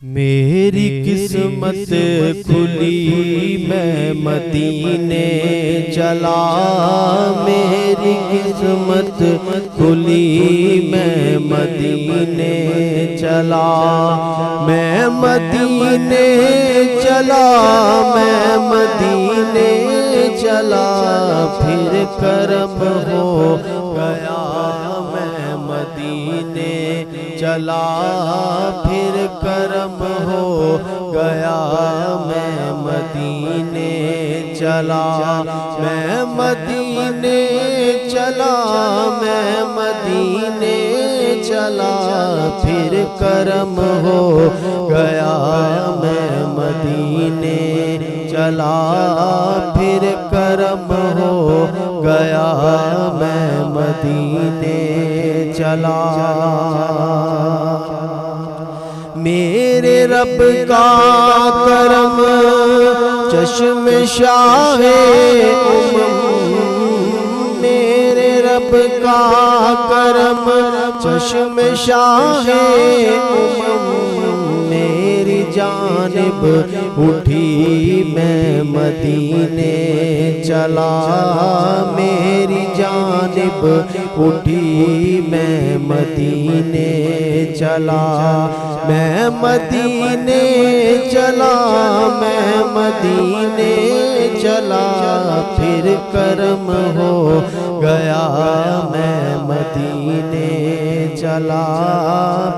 میری قسمت کھلی میں مدینے چلا، میری قسمت کھلی میں مدینے چلا، میں مدینے چلا، میں مدینے چلا، پھر کرم ہو گیا میں مدینے چلا، پھر کرم ہو گیا میں مدینے چلا، میں مدینے چلا، میں مدینے چلا، پھر کرم ہو گیا میں مدینے چلا، پھر کرم ہو گیا میں مدینے چلا۔ میرے رب کا کرم چشم شاہ میرے رب کا کرم چشم شاہ میری جانب اٹھی میں مدینے چلا، میری جانب اٹھی میں مدینے چلا، میں مدینے چلا، میں مدینے چلا، پھر کرم ہو گیا میں مدینے چلا،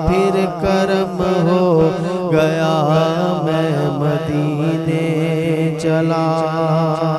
پھر کرم ہو گیا میں مدینے چلا۔